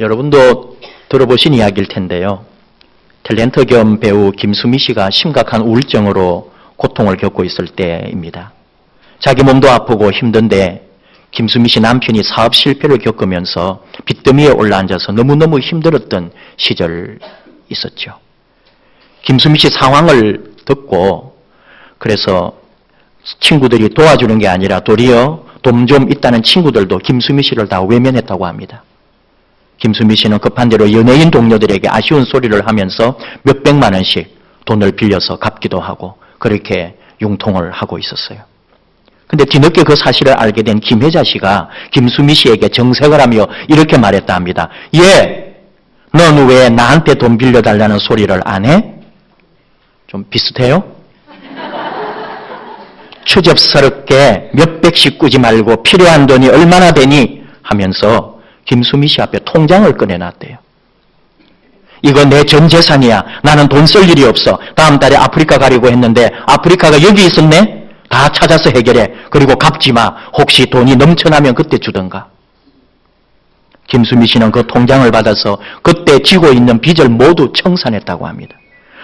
여러분도 들어보신 이야기일 텐데요. 탤런트 겸 배우 김수미 씨가 심각한 우울증으로 고통을 겪고 있을 때입니다. 자기 몸도 아프고 힘든데 김수미 씨 남편이 사업 실패를 겪으면서 빚더미에 올라앉아서 너무너무 힘들었던 시절 있었죠. 김수미 씨 상황을 듣고 그래서 친구들이 도와주는 게 아니라 도리어 돈 좀 있다는 친구들도 김수미 씨를 다 외면했다고 합니다. 김수미 씨는 급한 대로 연예인 동료들에게 아쉬운 소리를 하면서 몇백만 원씩 돈을 빌려서 갚기도 하고 그렇게 융통을 하고 있었어요. 근데 뒤늦게 그 사실을 알게 된 김혜자 씨가 김수미 씨에게 정색을 하며 이렇게 말했다 합니다. 넌 왜 나한테 돈 빌려달라는 소리를 안 해? 좀 비슷해요? 추접스럽게 몇백씩 꾸지 말고 필요한 돈이 얼마나 되니? 하면서 김수미 씨 앞에 통장을 꺼내놨대요. 이거 내 전 재산이야. 나는 돈 쓸 일이 없어. 다음 달에 아프리카 가려고 했는데 아프리카가 여기 있었네? 다 찾아서 해결해. 그리고 갚지 마. 혹시 돈이 넘쳐나면 그때 주던가. 김수미 씨는 그 통장을 받아서 그때 지고 있는 빚을 모두 청산했다고 합니다.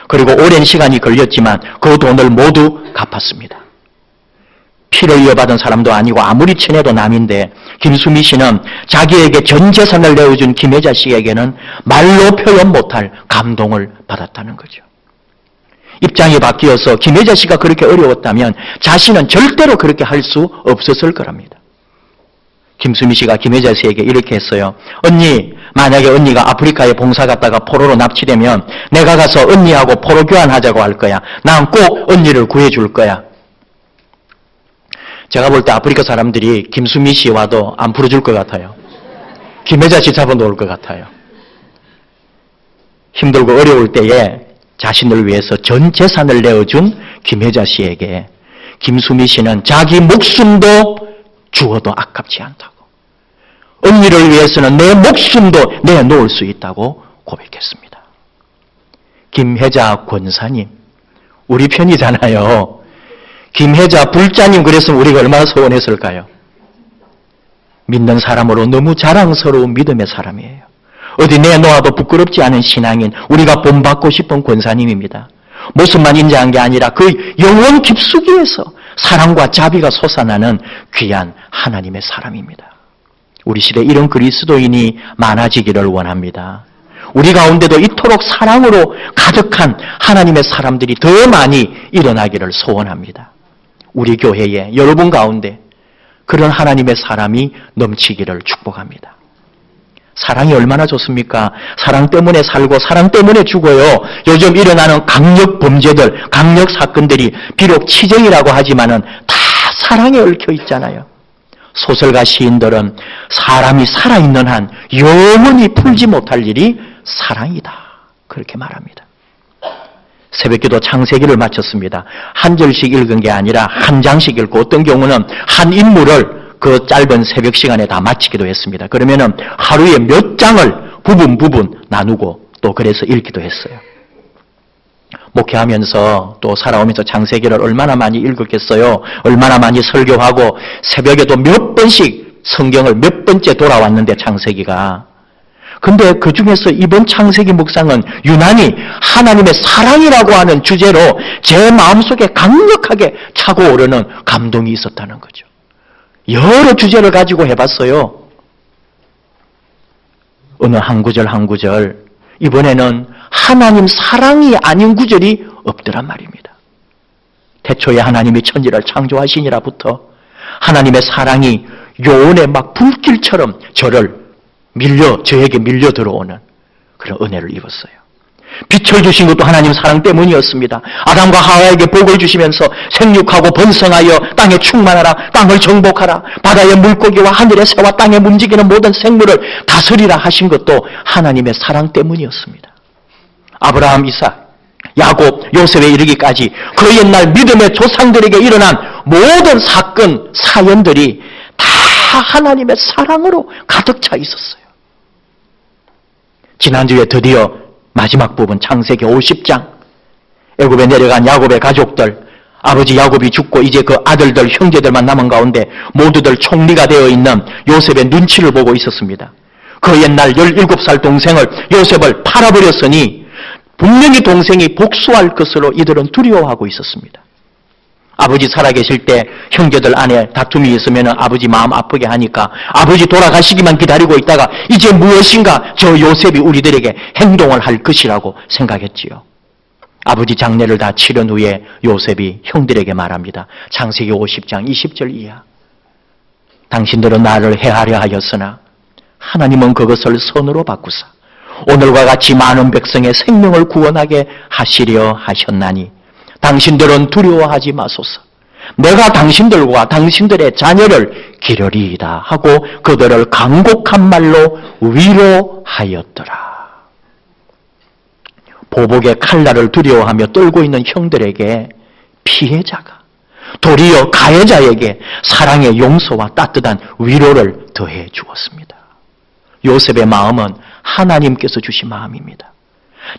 그리고 오랜 시간이 걸렸지만 그 돈을 모두 갚았습니다. 피를 이어받은 사람도 아니고 아무리 친해도 남인데 김수미 씨는 자기에게 전 재산을 내어준 김혜자 씨에게는 말로 표현 못할 감동을 받았다는 거죠. 입장이 바뀌어서 김혜자 씨가 그렇게 어려웠다면 자신은 절대로 그렇게 할 수 없었을 거랍니다. 김수미 씨가 김혜자 씨에게 이렇게 했어요. 언니, 만약에 언니가 아프리카에 봉사 갔다가 포로로 납치되면 내가 가서 언니하고 포로 교환하자고 할 거야. 난 꼭 언니를 구해줄 거야. 제가 볼 때 아프리카 사람들이 김수미 씨 와도 안 풀어줄 것 같아요. 김혜자 씨 잡아놓을 것 같아요. 힘들고 어려울 때에 자신을 위해서 전 재산을 내어준 김혜자 씨에게 김수미 씨는 자기 목숨도 주어도 아깝지 않다고. 언니를 위해서는 내 목숨도 내놓을 수 있다고 고백했습니다. 김혜자 권사님, 우리 편이잖아요. 김혜자 불자님 그랬으면 우리가 얼마나 서운했을까요? 믿는 사람으로 너무 자랑스러운 믿음의 사람이에요. 어디 내놓아도 부끄럽지 않은 신앙인, 우리가 본받고 싶은 권사님입니다. 모습만 인자한 게 아니라 그 영혼 깊숙이에서 사랑과 자비가 솟아나는 귀한 하나님의 사람입니다. 우리 시대에 이런 그리스도인이 많아지기를 원합니다. 우리 가운데도 이토록 사랑으로 가득한 하나님의 사람들이 더 많이 일어나기를 소원합니다. 우리 교회에 여러분 가운데 그런 하나님의 사람이 넘치기를 축복합니다. 사랑이 얼마나 좋습니까? 사랑 때문에 살고 사랑 때문에 죽어요. 요즘 일어나는 강력 범죄들, 강력 사건들이 비록 치정이라고 하지만은 다 사랑에 얽혀 있잖아요. 소설가 시인들은 사람이 살아있는 한 영원히 풀지 못할 일이 사랑이다. 그렇게 말합니다. 새벽기도 창세기를 마쳤습니다. 한 절씩 읽은 게 아니라 한 장씩 읽고 어떤 경우는 한 인물을 그 짧은 새벽 시간에 다 마치기도 했습니다. 그러면은 하루에 몇 장을 부분 나누고 또 그래서 읽기도 했어요. 목회하면서 또 살아오면서 창세기를 얼마나 많이 읽었겠어요. 얼마나 많이 설교하고 새벽에도 몇 번씩 성경을 몇 번째 돌아왔는데 창세기가. 근데 그 중에서 이번 창세기 묵상은 유난히 하나님의 사랑이라고 하는 주제로 제 마음속에 강력하게 차고 오르는 감동이 있었다는 거죠. 여러 주제를 가지고 해봤어요. 어느 한 구절 한 구절 이번에는 하나님 사랑이 아닌 구절이 없더란 말입니다. 태초에 하나님이 천지를 창조하시니라부터 하나님의 사랑이 요온에 막 불길처럼 저에게 밀려 들어오는 그런 은혜를 입었어요. 빛을 주신 것도 하나님 사랑 때문이었습니다. 아담과 하와에게 복을 주시면서 생육하고 번성하여 땅에 충만하라, 땅을 정복하라, 바다의 물고기와 하늘의 새와 땅에 움직이는 모든 생물을 다스리라 하신 것도 하나님의 사랑 때문이었습니다. 아브라함, 이삭, 야곱, 요셉에 이르기까지 그 옛날 믿음의 조상들에게 일어난 모든 사건, 사연들이 다 하나님의 사랑으로 가득 차 있었어요. 지난주에 드디어 마지막 부분 창세기 50장 애굽에 내려간 야곱의 가족들, 아버지 야곱이 죽고 이제 그 아들들, 형제들만 남은 가운데 모두들 총리가 되어 있는 요셉의 눈치를 보고 있었습니다. 그 옛날 17살 동생을 요셉을 팔아버렸으니 분명히 동생이 복수할 것으로 이들은 두려워하고 있었습니다. 아버지 살아계실 때 형제들 안에 다툼이 있으면 아버지 마음 아프게 하니까 아버지 돌아가시기만 기다리고 있다가 이제 무엇인가 저 요셉이 우리들에게 행동을 할 것이라고 생각했지요. 아버지 장례를 다 치른 후에 요셉이 형들에게 말합니다. 창세기 50장 20절 이하. 당신들은 나를 해하려 하였으나 하나님은 그것을 선으로 바꾸사 오늘과 같이 많은 백성의 생명을 구원하게 하시려 하셨나니 당신들은 두려워하지 마소서. 내가 당신들과 당신들의 자녀를 기르리이다 하고 그들을 간곡한 말로 위로하였더라. 보복의 칼날을 두려워하며 떨고 있는 형들에게 피해자가 도리어 가해자에게 사랑의 용서와 따뜻한 위로를 더해 주었습니다. 요셉의 마음은 하나님께서 주신 마음입니다.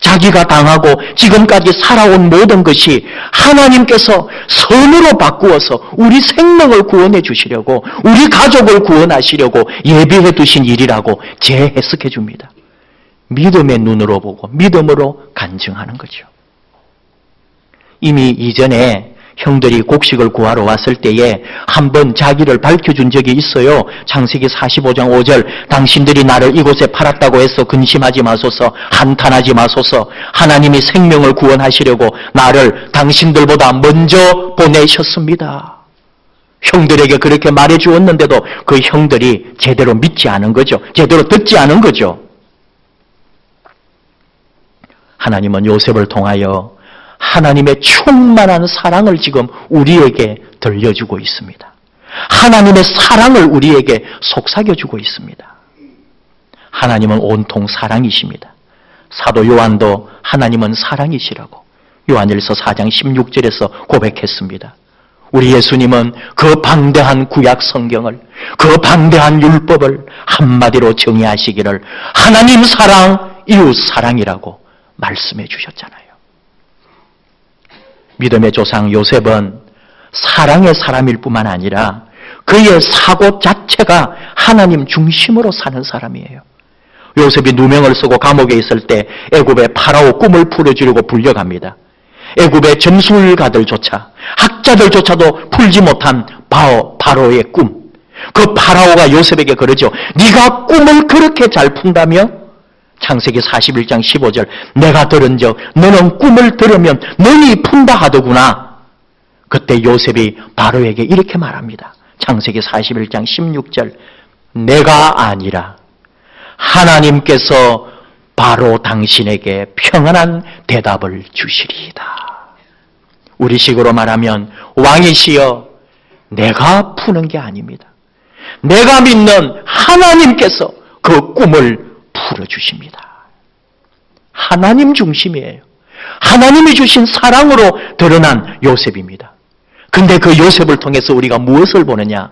자기가 당하고 지금까지 살아온 모든 것이 하나님께서 선으로 바꾸어서 우리 생명을 구원해 주시려고 우리 가족을 구원하시려고 예비해 두신 일이라고 재해석해 줍니다. 믿음의 눈으로 보고 믿음으로 간증하는 거죠. 이미 이전에 형들이 곡식을 구하러 왔을 때에 한번 자기를 밝혀준 적이 있어요. 창세기 45장 5절 당신들이 나를 이곳에 팔았다고 해서 근심하지 마소서, 한탄하지 마소서. 하나님이 생명을 구원하시려고 나를 당신들보다 먼저 보내셨습니다. 형들에게 그렇게 말해 주었는데도 그 형들이 제대로 믿지 않은 거죠. 제대로 듣지 않은 거죠. 하나님은 요셉을 통하여 하나님의 충만한 사랑을 지금 우리에게 들려주고 있습니다. 하나님의 사랑을 우리에게 속삭여주고 있습니다. 하나님은 온통 사랑이십니다. 사도 요한도 하나님은 사랑이시라고 요한일서 4장 16절에서 고백했습니다. 우리 예수님은 그 방대한 구약 성경을, 그 방대한 율법을 한마디로 정의하시기를 하나님 사랑, 이웃 사랑이라고 말씀해 주셨잖아요. 믿음의 조상 요셉은 사랑의 사람일 뿐만 아니라 그의 사고 자체가 하나님 중심으로 사는 사람이에요. 요셉이 누명을 쓰고 감옥에 있을 때 애굽의 파라오 꿈을 풀어주려고 불려갑니다. 애굽의 점술가들조차 학자들조차도 풀지 못한 바로의 꿈. 그 파라오가 요셉에게 그러죠. 네가 꿈을 그렇게 잘 푼다며? 창세기 41장 15절 내가 들은즉 너는 꿈을 들으면 능히 푼다 하더구나. 그때 요셉이 바로에게 이렇게 말합니다. 창세기 41장 16절 내가 아니라 하나님께서 바로 당신에게 평안한 대답을 주시리이다. 우리식으로 말하면 왕이시여 내가 푸는 게 아닙니다. 내가 믿는 하나님께서 그 꿈을 풀어주십니다. 하나님 중심이에요. 하나님이 주신 사랑으로 드러난 요셉입니다. 근데 그 요셉을 통해서 우리가 무엇을 보느냐?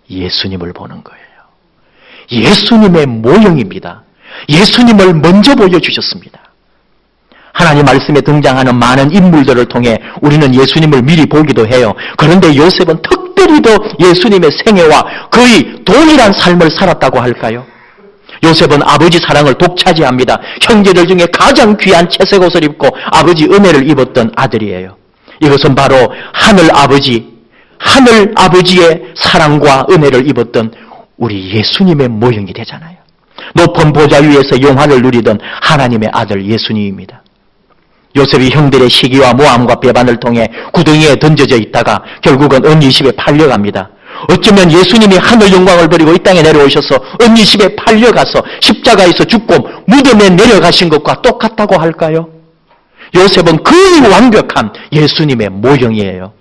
예수님을 보는 거예요. 예수님의 모형입니다. 예수님을 먼저 보여주셨습니다. 하나님 말씀에 등장하는 많은 인물들을 통해 우리는 예수님을 미리 보기도 해요. 그런데 요셉은 특별히 더 예수님의 생애와 거의 동일한 삶을 살았다고 할까요? 요셉은 아버지 사랑을 독차지합니다. 형제들 중에 가장 귀한 채색 옷을 입고 아버지 은혜를 입었던 아들이에요. 이것은 바로 하늘 아버지의 사랑과 은혜를 입었던 우리 예수님의 모형이 되잖아요. 높은 보좌 위에서 영화를 누리던 하나님의 아들 예수님입니다. 요셉이 형들의 시기와 모함과 배반을 통해 구덩이에 던져져 있다가 결국은 은이십에 팔려갑니다. 어쩌면 예수님이 하늘 영광을 버리고 이 땅에 내려오셔서 은이십에 팔려가서 십자가에서 죽고 무덤에 내려가신 것과 똑같다고 할까요? 요셉은 거의 완벽한 예수님의 모형이에요.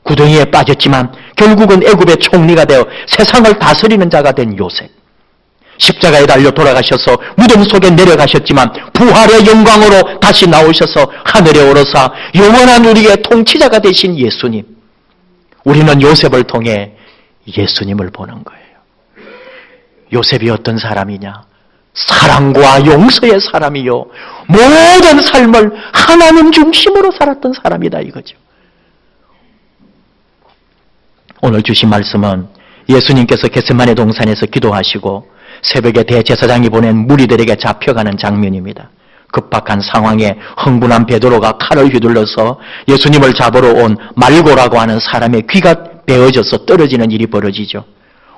구덩이에 빠졌지만 결국은 애굽의 총리가 되어 세상을 다스리는 자가 된 요셉. 십자가에 달려 돌아가셔서 무덤 속에 내려가셨지만 부활의 영광으로 다시 나오셔서 하늘에 오르사 영원한 우리의 통치자가 되신 예수님. 우리는 요셉을 통해 예수님을 보는 거예요. 요셉이 어떤 사람이냐? 사랑과 용서의 사람이요. 모든 삶을 하나님 중심으로 살았던 사람이다 이거죠. 오늘 주신 말씀은 예수님께서 겟세마네 동산에서 기도하시고 새벽에 대제사장이 보낸 무리들에게 잡혀가는 장면입니다. 급박한 상황에 흥분한 베드로가 칼을 휘둘러서 예수님을 잡으러 온 말고라고 하는 사람의 귀가 베어져서 떨어지는 일이 벌어지죠.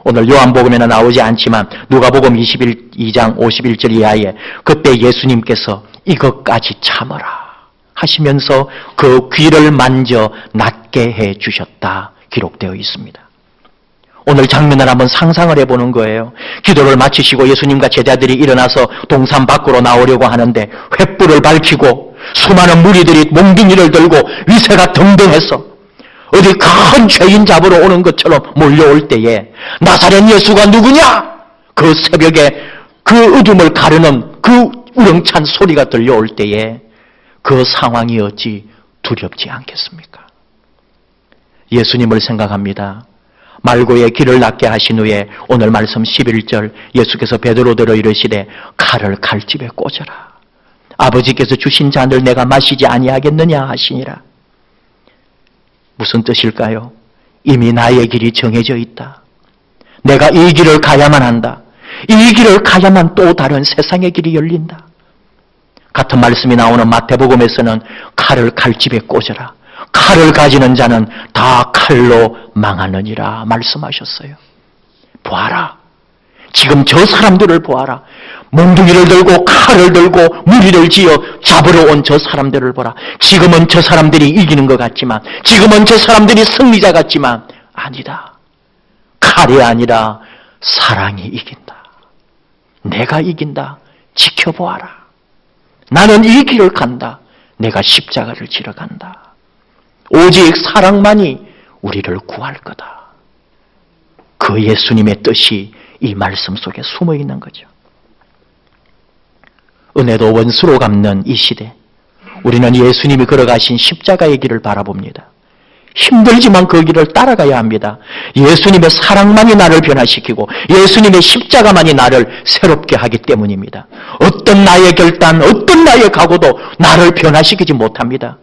오늘 요한복음에는 나오지 않지만 누가복음 22장 51절 이하에 그때 예수님께서 이것까지 참으라 하시면서 그 귀를 만져 낫게 해 주셨다 기록되어 있습니다. 오늘 장면을 한번 상상을 해보는 거예요. 기도를 마치시고 예수님과 제자들이 일어나서 동산 밖으로 나오려고 하는데 횃불을 밝히고 수많은 무리들이 몽둥이를 들고 위세가 등등해서 어디 큰 죄인 잡으러 오는 것처럼 몰려올 때에 나사렛 예수가 누구냐? 그 새벽에 그 어둠을 가르는 그 우렁찬 소리가 들려올 때에 그 상황이 어찌 두렵지 않겠습니까? 예수님을 생각합니다. 말고의 길을 낫게 하신 후에 오늘 말씀 11절 예수께서 베드로더러 이르시되 칼을 칼집에 꽂아라. 아버지께서 주신 잔을 내가 마시지 아니하겠느냐 하시니라. 무슨 뜻일까요? 이미 나의 길이 정해져 있다. 내가 이 길을 가야만 한다. 이 길을 가야만 또 다른 세상의 길이 열린다. 같은 말씀이 나오는 마태복음에서는 칼을 칼집에 꽂아라. 칼을 가지는 자는 다 칼로 망하느니라 말씀하셨어요. 보아라. 지금 저 사람들을 보아라. 몽둥이를 들고 칼을 들고 무리를 지어 잡으러 온 저 사람들을 보라. 지금은 저 사람들이 이기는 것 같지만, 지금은 저 사람들이 승리자 같지만 아니다. 칼이 아니라 사랑이 이긴다. 내가 이긴다. 지켜보아라. 나는 이 길을 간다. 내가 십자가를 지러 간다. 오직 사랑만이 우리를 구할 거다. 그 예수님의 뜻이 이 말씀 속에 숨어 있는 거죠. 은혜도 원수로 갚는 이 시대, 우리는 예수님이 걸어가신 십자가의 길을 바라봅니다. 힘들지만 그 길을 따라가야 합니다. 예수님의 사랑만이 나를 변화시키고 예수님의 십자가만이 나를 새롭게 하기 때문입니다. 어떤 나의 결단, 어떤 나의 각오도 나를 변화시키지 못합니다.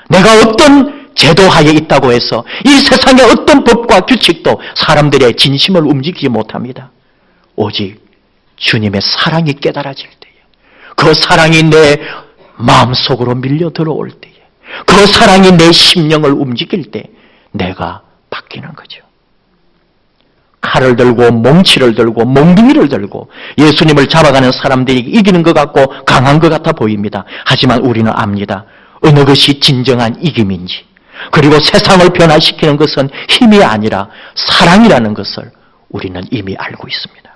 내가 어떤 제도하에 있다고 해서 이 세상의 어떤 법과 규칙도 사람들의 진심을 움직이지 못합니다. 오직 주님의 사랑이 깨달아질 때에, 그 사랑이 내 마음속으로 밀려 들어올 때에, 그 사랑이 내 심령을 움직일 때 내가 바뀌는 거죠. 칼을 들고 몽치를 들고 몽둥이를 들고 예수님을 잡아가는 사람들이 이기는 것 같고 강한 것 같아 보입니다. 하지만 우리는 압니다. 어느 것이 진정한 이김인지, 그리고 세상을 변화시키는 것은 힘이 아니라 사랑이라는 것을 우리는 이미 알고 있습니다.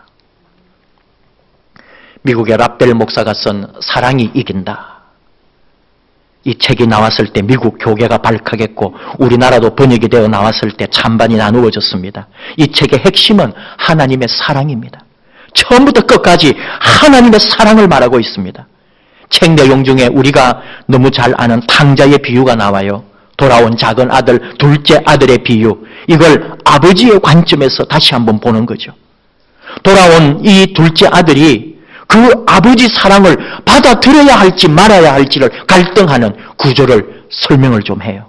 미국의 랍벨 목사가 쓴 사랑이 이긴다, 이 책이 나왔을 때 미국 교계가 발칵했고 우리나라도 번역이 되어 나왔을 때 찬반이 나누어졌습니다. 이 책의 핵심은 하나님의 사랑입니다. 처음부터 끝까지 하나님의 사랑을 말하고 있습니다. 책 내용 중에 우리가 너무 잘 아는 탕자의 비유가 나와요. 돌아온 작은 아들, 둘째 아들의 비유. 이걸 아버지의 관점에서 다시 한번 보는 거죠. 돌아온 이 둘째 아들이 그 아버지 사랑을 받아들여야 할지 말아야 할지를 갈등하는 구조를 설명을 좀 해요.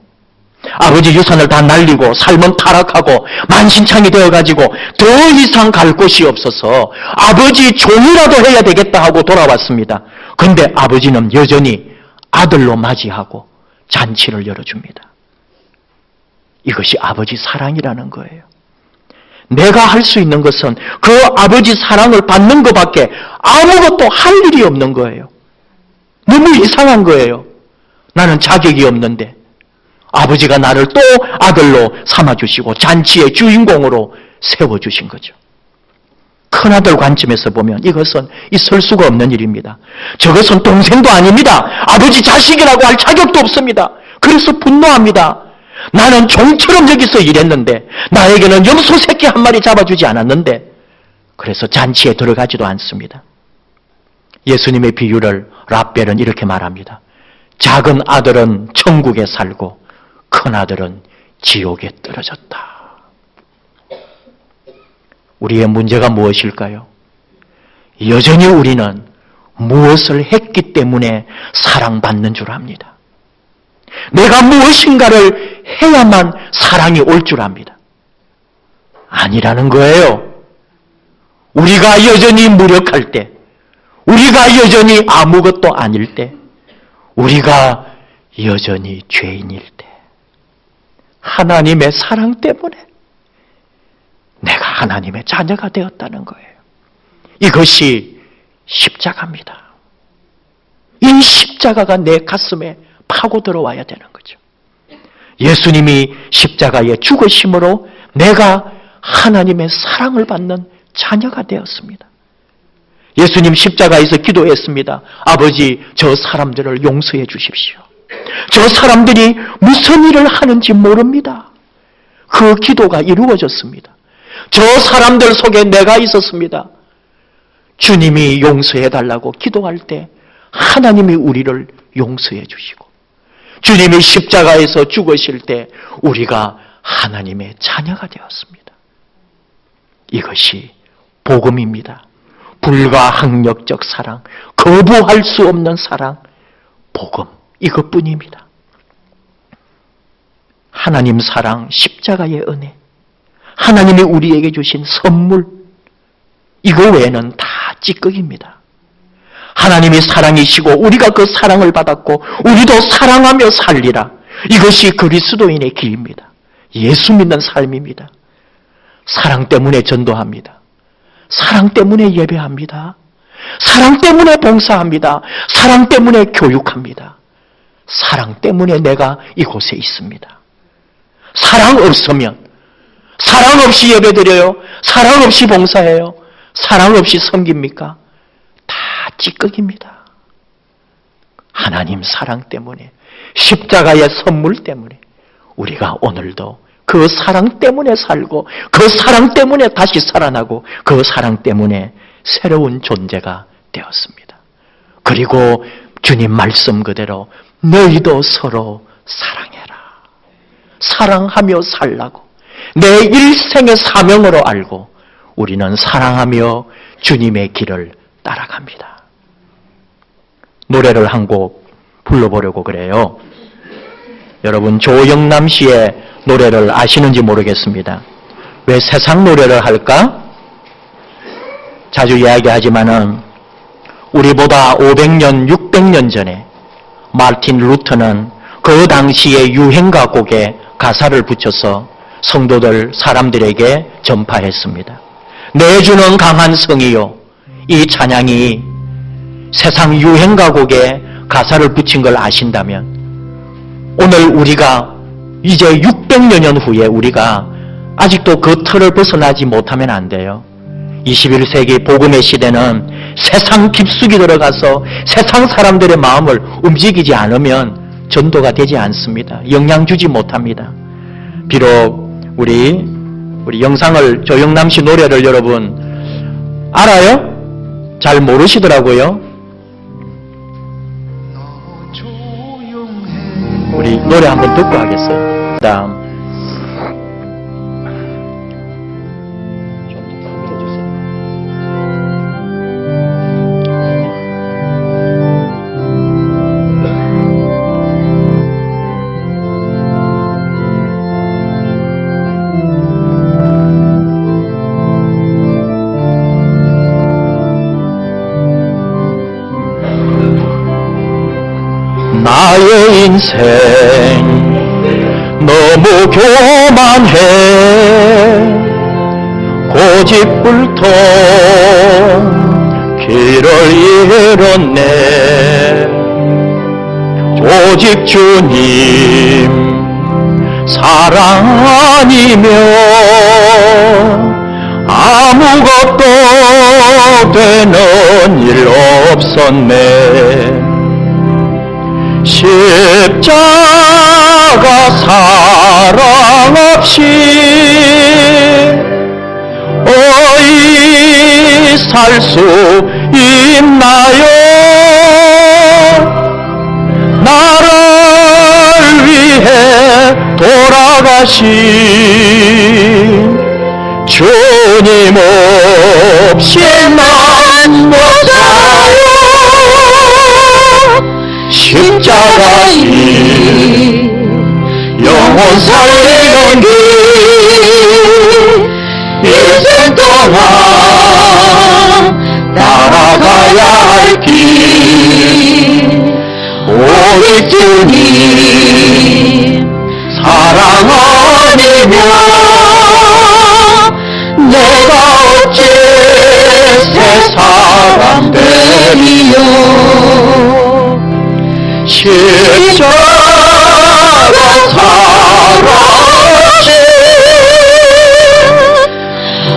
아버지 유산을 다 날리고 삶은 타락하고 만신창이 되어가지고 더 이상 갈 곳이 없어서 아버지 종이라도 해야 되겠다 하고 돌아왔습니다. 그런데 아버지는 여전히 아들로 맞이하고 잔치를 열어줍니다. 이것이 아버지 사랑이라는 거예요. 내가 할 수 있는 것은 그 아버지 사랑을 받는 것밖에 아무것도 할 일이 없는 거예요. 너무 이상한 거예요. 나는 자격이 없는데 아버지가 나를 또 아들로 삼아주시고 잔치의 주인공으로 세워주신 거죠. 큰아들 관점에서 보면 이것은 있을 수가 없는 일입니다. 저것은 동생도 아닙니다. 아버지 자식이라고 할 자격도 없습니다. 그래서 분노합니다. 나는 종처럼 여기서 일했는데 나에게는 염소 새끼 한 마리 잡아주지 않았는데, 그래서 잔치에 들어가지도 않습니다. 예수님의 비유를 랍벨은 이렇게 말합니다. 작은 아들은 천국에 살고 큰 아들은 지옥에 떨어졌다. 우리의 문제가 무엇일까요? 여전히 우리는 무엇을 했기 때문에 사랑받는 줄 압니다. 내가 무엇인가를 해야만 사랑이 올 줄 압니다. 아니라는 거예요. 우리가 여전히 무력할 때, 우리가 여전히 아무것도 아닐 때, 우리가 여전히 죄인일 때, 하나님의 사랑 때문에 내가 하나님의 자녀가 되었다는 거예요. 이것이 십자가입니다. 이 십자가가 내 가슴에 파고 들어와야 되는 거죠. 예수님이 십자가에 죽으심으로 내가 하나님의 사랑을 받는 자녀가 되었습니다. 예수님 십자가에서 기도했습니다. 아버지, 저 사람들을 용서해 주십시오. 저 사람들이 무슨 일을 하는지 모릅니다. 그 기도가 이루어졌습니다. 저 사람들 속에 내가 있었습니다. 주님이 용서해 달라고 기도할 때 하나님이 우리를 용서해 주시고, 주님이 십자가에서 죽으실 때 우리가 하나님의 자녀가 되었습니다. 이것이 복음입니다. 불가항력적 사랑, 거부할 수 없는 사랑, 복음, 이것뿐입니다. 하나님 사랑, 십자가의 은혜, 하나님이 우리에게 주신 선물, 이거 외에는 다 찌꺼기입니다. 하나님이 사랑이시고 우리가 그 사랑을 받았고 우리도 사랑하며 살리라. 이것이 그리스도인의 길입니다. 예수 믿는 삶입니다. 사랑 때문에 전도합니다. 사랑 때문에 예배합니다. 사랑 때문에 봉사합니다. 사랑 때문에 교육합니다. 사랑 때문에 내가 이곳에 있습니다. 사랑 없으면, 사랑 없이 예배드려요? 사랑 없이 봉사해요? 사랑 없이 섬깁니까? 다 찌꺼기입니다. 하나님 사랑 때문에, 십자가의 선물 때문에 우리가 오늘도 그 사랑 때문에 살고, 그 사랑 때문에 다시 살아나고, 그 사랑 때문에 새로운 존재가 되었습니다. 그리고 주님 말씀 그대로 너희도 서로 사랑해라. 사랑하며 살라고 내 일생의 사명으로 알고 우리는 사랑하며 주님의 길을 따라갑니다. 노래를 한 곡 불러보려고 그래요. 여러분, 조영남 씨의 노래를 아시는지 모르겠습니다. 왜 세상 노래를 할까? 자주 이야기하지만은 우리보다 500년, 600년 전에 마르틴 루터는 그 당시의 유행가 곡에 가사를 붙여서 성도들, 사람들에게 전파했습니다. 내주는 강한 성이요. 이 찬양이 세상 유행가 곡에 가사를 붙인 걸 아신다면 오늘 우리가 이제 600여 년 후에 우리가 아직도 그 틀을 벗어나지 못하면 안 돼요. 21세기 복음의 시대는 세상 깊숙이 들어가서 세상 사람들의 마음을 움직이지 않으면 전도가 되지 않습니다. 영향 주지 못합니다. 비록 우리 영상을, 조영남 씨 노래를 여러분 알아요? 잘 모르시더라고요. 우리 노래 한번 듣고 하겠어요. 다음. 나의 인생 너무 교만해 고집불통 길을 잃었네. 오직 주님 사랑 아니면 아무것도 되는 일 없었네. 십자가 사랑 없이 어이 살 수 있나요? 나를 위해 돌아가신 주님 없이 난 못 살아요. 십자가이 영혼 살리는 길, 인생 동안 따라가야 할 길, 오직 주님 사랑 아니면 내가 어찌 새 사람 되리요. 십자가 사랑하신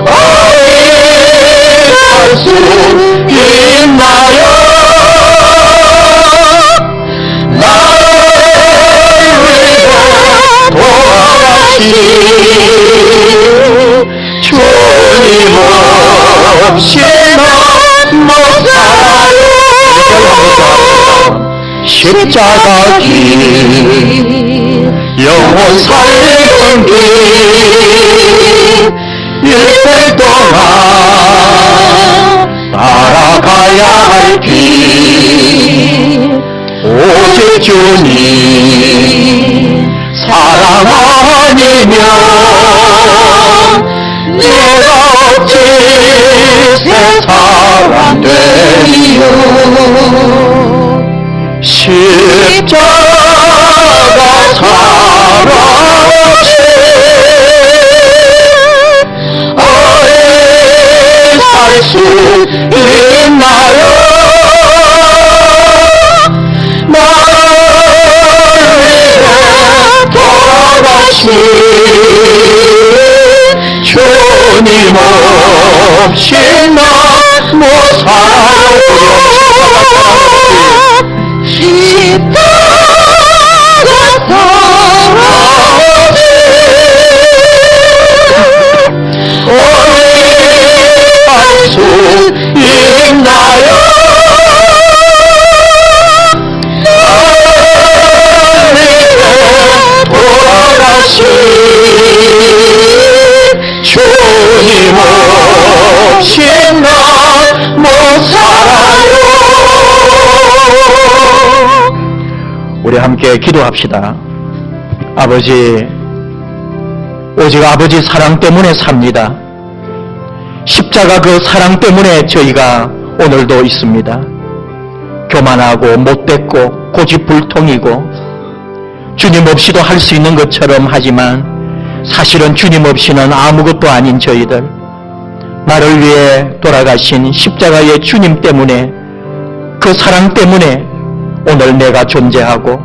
할 수 있나요? 나를 위해 돌아가신 주님 없이 나 못 살아요. 십자가 길, 영원 살리는 길, 일생 동안 따라가야 할 길, 오직 주님 사랑 아니면 내가 어찌 새 사람 되리요. 십자가 사랑하신 살 수 있나요? 나를 위해 돌아가신 주님 없이 나 못 살아요. 십자가 사랑하신 할 수 있나요? 나를 위해 돌아가신 주님 없이 나 못 살아요. 우리 함께 기도합시다. 아버지, 오직 아버지 사랑 때문에 삽니다. 십자가 그 사랑 때문에 저희가 오늘도 있습니다. 교만하고 못됐고 고집불통이고 주님 없이도 할 수 있는 것처럼 하지만 사실은 주님 없이는 아무것도 아닌 저희들, 나를 위해 돌아가신 십자가의 주님 때문에, 그 사랑 때문에 오늘 내가 존재하고,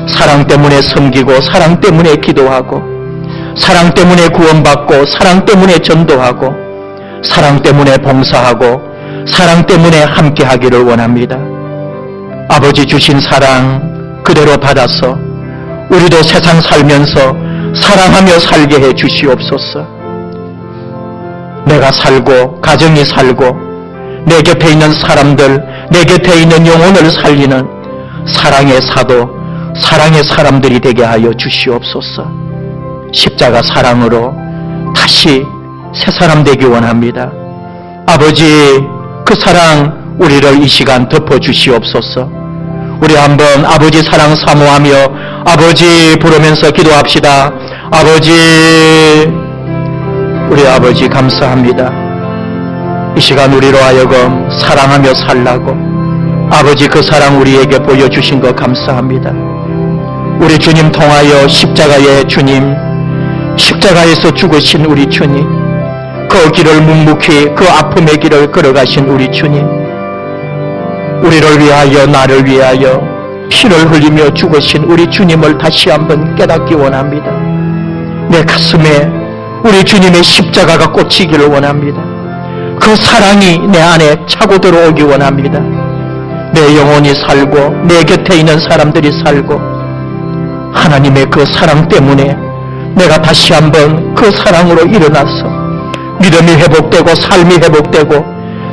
사랑 때문에 섬기고, 사랑 때문에 기도하고, 사랑 때문에 구원받고, 사랑 때문에 전도하고, 사랑 때문에 봉사하고, 사랑 때문에 함께하기를 원합니다. 아버지 주신 사랑 그대로 받아서 우리도 세상 살면서 사랑하며 살게 해 주시옵소서. 내가 살고 가정이 살고 내 곁에 있는 사람들, 내 곁에 있는 영혼을 살리는 사랑의 사도, 사랑의 사람들이 되게 하여 주시옵소서. 십자가 사랑으로 다시 새 사람 되기 원합니다. 아버지, 그 사랑 우리를 이 시간 덮어주시옵소서. 우리 한번 아버지 사랑 사모하며 아버지 부르면서 기도합시다. 아버지, 우리 아버지 감사합니다. 이 시간 우리로 하여금 사랑하며 살라고 아버지 그 사랑 우리에게 보여주신 것 감사합니다. 우리 주님 통하여 십자가의 주님, 십자가에서 죽으신 우리 주님, 그 길을 묵묵히 그 아픔의 길을 걸어가신 우리 주님, 우리를 위하여 나를 위하여 피를 흘리며 죽으신 우리 주님을 다시 한번 깨닫기 원합니다. 내 가슴에 우리 주님의 십자가가 꽂히기를 원합니다. 그 사랑이 내 안에 차고 들어오기 원합니다. 내 영혼이 살고 내 곁에 있는 사람들이 살고 하나님의 그 사랑 때문에 내가 다시 한번 그 사랑으로 일어나서 믿음이 회복되고 삶이 회복되고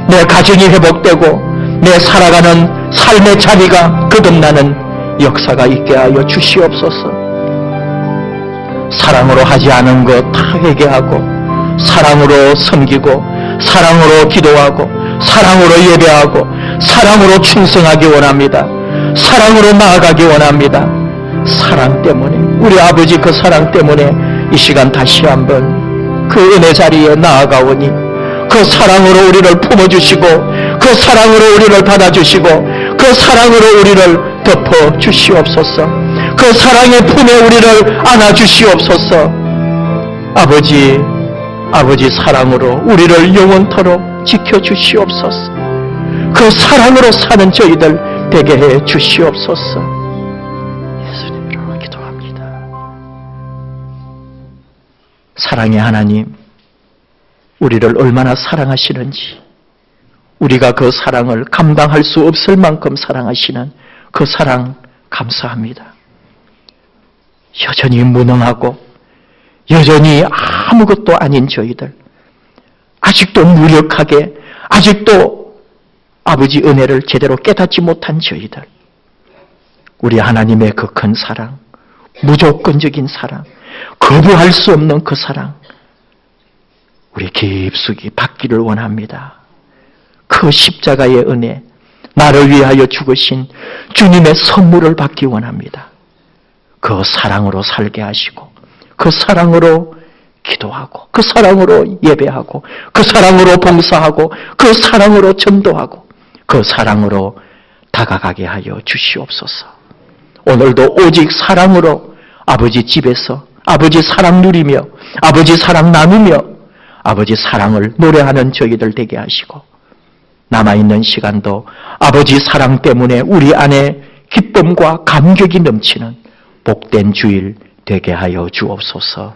내 가정이 회복되고 내 살아가는 삶의 자리가 거듭나는 역사가 있게 하여 주시옵소서. 사랑으로 하지 않은 것 다 회개하고 사랑으로 섬기고 사랑으로 기도하고 사랑으로 예배하고 사랑으로 충성하기 원합니다. 사랑으로 나아가기 원합니다. 사랑 때문에, 우리 아버지 그 사랑 때문에 이 시간 다시 한번 그 은혜 자리에 나아가오니 그 사랑으로 우리를 품어주시고 그 사랑으로 우리를 받아주시고 그 사랑으로 우리를 덮어주시옵소서. 그 사랑의 품에 우리를 안아주시옵소서. 아버지 사랑으로 우리를 영원토록 지켜주시옵소서. 그 사랑으로 사는 저희들 되게 해 주시옵소서. 예수님으로 기도합니다. 사랑의 하나님, 우리를 얼마나 사랑하시는지, 우리가 그 사랑을 감당할 수 없을 만큼 사랑하시는 그 사랑 감사합니다. 여전히 무능하고 여전히 아무것도 아닌 저희들, 아직도 무력하게, 아직도 아버지 은혜를 제대로 깨닫지 못한 저희들, 우리 하나님의 그 큰 사랑, 무조건적인 사랑, 거부할 수 없는 그 사랑, 우리 깊숙이 받기를 원합니다. 그 십자가의 은혜, 나를 위하여 죽으신 주님의 선물을 받기 원합니다. 그 사랑으로 살게 하시고, 그 사랑으로 기도하고, 그 사랑으로 예배하고, 그 사랑으로 봉사하고, 그 사랑으로 전도하고, 그 사랑으로 다가가게 하여 주시옵소서. 오늘도 오직 사랑으로 아버지 집에서 아버지 사랑 누리며 아버지 사랑 나누며 아버지 사랑을 노래하는 저희들 되게 하시고, 남아있는 시간도 아버지 사랑 때문에 우리 안에 기쁨과 감격이 넘치는 복된 주일 되게 하여 주옵소서.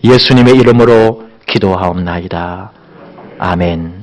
예수님의 이름으로 기도하옵나이다. 아멘.